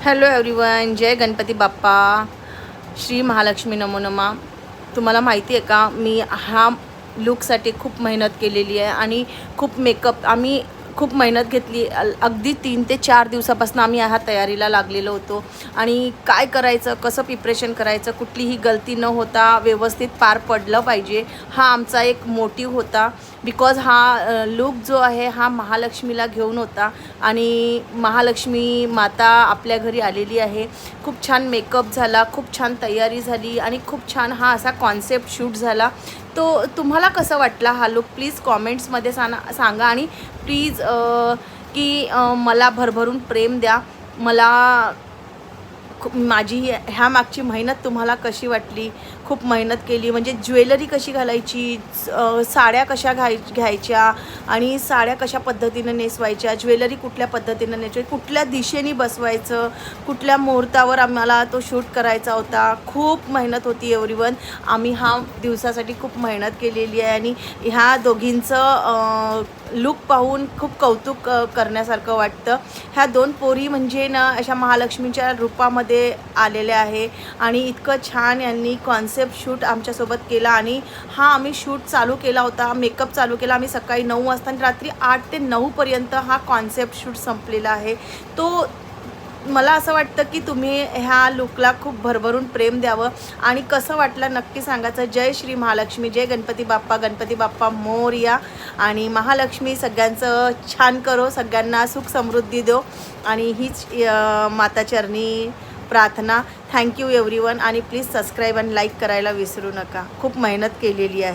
Hello everyone, जय गणपती बाप्पा, श्री महालक्ष्मी नमो नमः. तुम्हाला माहिती आहे का, मी हा लुकसाठी खूप मेहनत केलेली आहे आणि खूप मेकअप आम्ही खूप मेहनत घेतली. अगदी 3 ते 4 दिवसापासून आम्ही ह्या तयारीला लागलेलो होतो आणि काय करायचं, कसं प्रिपरेशन करायचं, कुठलीही गलती न होता व्यवस्थित पार पडलं पाहिजे, हा आमचा एक मोटिव्ह होता. बिकॉज हा लुक जो आहे हा महालक्ष्मीला घेऊन होता आणि महालक्ष्मी माता आपल्या घरी आलेली आहे. खूप छान मेकअप झाला, खूप छान तयारी झाली आणि खूप छान हा असा कॉन्सेप्ट शूट झाला. तो तुम्हाला कसं वाटला हा लुक, प्लीज कॉमेंट्समध्ये सांगा आणि प्लीज की मला भरभरून प्रेम द्या. मला माझी ह्या मागची मेहनत तुम्हाला कशी वाटली. खूप मेहनत केली, म्हणजे ज्वेलरी कशी घालायची, साड्या कशा घ्यायच्या आणि साड्या कशा पद्धतीनं नेसवायच्या, ज्वेलरी कुठल्या पद्धतीनं नेसवायची, कुठल्या दिशेने बसवायचं, कुठल्या मुहूर्तावर आम्हाला तो शूट करायचा होता. खूप मेहनत होती एव्हरीवन. आम्ही ह्या दिवसासाठी खूप मेहनत केलेली आहे आणि ह्या दोघींचं लुक पाहून खूप कौतुक करण्यासारखं वाटतं. ह्या 2 पोरी म्हणजे ना अशा महालक्ष्मीच्या रूपामध्ये आलेल्या आहे आणि इतकं छान यांनी कॉन्सेप्ट शूट आमच्यासोबत केला आणि हा आम्ही शूट चालू केला होता, मेकअप चालू केला आम्ही सकाळी 9 वाजता आणि रात्री 8 ते 9 पर्यंत हा कॉन्सेप्ट शूट संपलेला आहे. तो मला असं वाटतं की तुम्ही ह्या लुकला खूप भरभरून प्रेम द्यावं आणि कसं वाटलं नक्की सांगायचं. जय श्री महालक्ष्मी, जय गणपती बाप्पा, गणपती बाप्पा मोरया. आणि महालक्ष्मी सगळ्यांचं छान करो, सगळ्यांना सुख समृद्धी देव आणि हीच माताचरणी प्रार्थना. थँक्यू एव्हरीवन आणि प्लीज सबस्क्राईब आणि लाईक करायला विसरू नका. खूप मेहनत केलेली आहे.